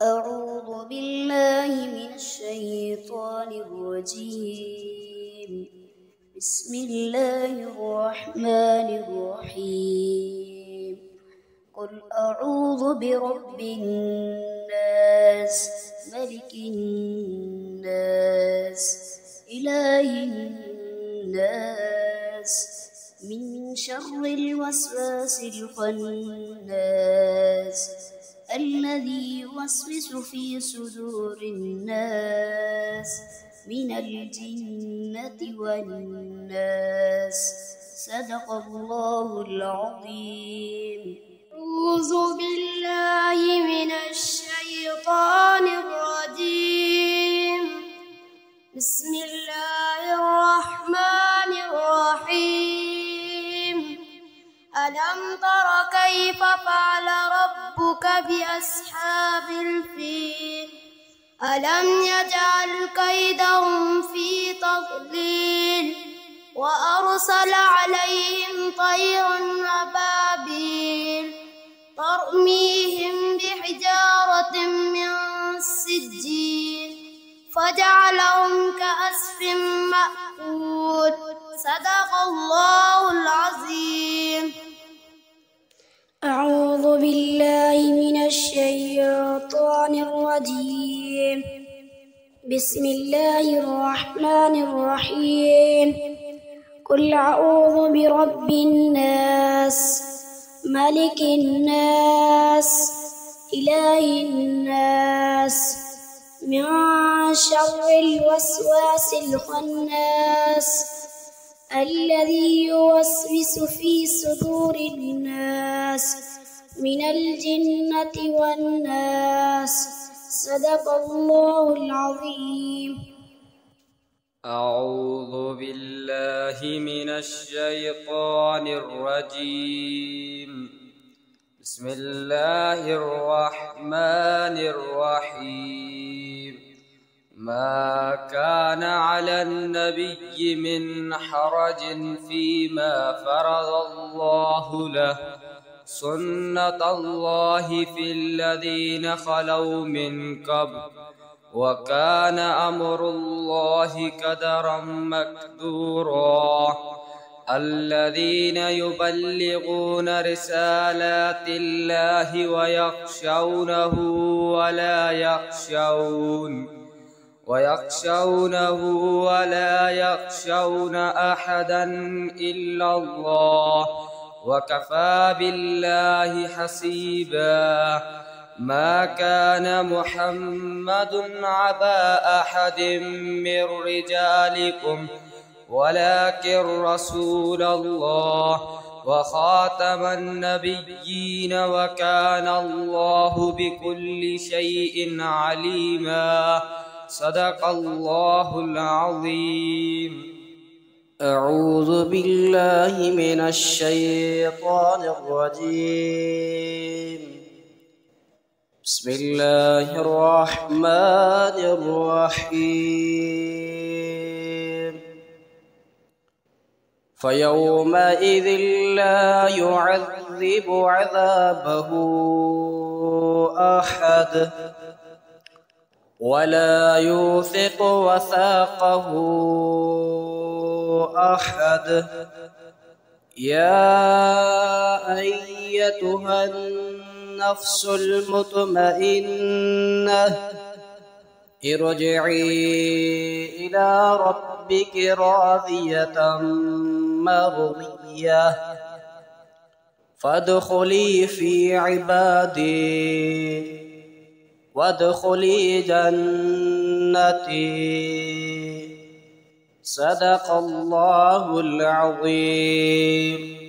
أعوذ بالله من الشيطان الرجيم. بسم الله الرحمن الرحيم. قل أعوذ برب الناس ملك الناس إله الناس من شر الوسواس الخناس الذي يوسوس في صدور الناس من الجنة والناس. صدق الله العظيم. أعوذ بالله من الشيطان الرجيم. بسم الله الرحمن الرحيم. ألم تر كيف فعل ربك بأصحاب الفيل؟ ألم يجعل كيدهم في تضليل وأرسل عليهم طيرا أبابيل ترميهم بحجارة من سجيل فجعلهم كعصف مأكول. صدق الله العظيم. أعوذ بالله من الشيطان الرجيم. بسم الله الرحمن الرحيم. قل أعوذ برب الناس ملك الناس إله الناس من شر الوسواس الخناس الذي يوسوس في صدور الناس من الجنة والناس. صدق الله العظيم. أعوذ بالله من الشيطان الرجيم. بسم الله الرحمن الرحيم. ما كان على النبي من حرج فيما فرض الله له سنة الله في الذين خلوا من قبل وكان أمر الله قدرا مقدورا. الذين يبلغون رسالات الله ويخشونه ولا يخشون أحدا إلا الله وكفى بالله حسيبا. ما كان محمد عبا أحد من رجالكم ولكن رسول الله وخاتم النبيين وكان الله بكل شيء عليما. صدق الله العظيم. أعوذ بالله من الشيطان الرجيم. بسم الله الرحمن الرحيم. فيومئذ لا يعذب عذابه أحد ولا يوثق وثاقه أحد. يا أيتها النفس المطمئنة ارجعي إلى ربك راضية مرضية فادخلي في عبادي وادخلي جنتي. صدق الله العظيم.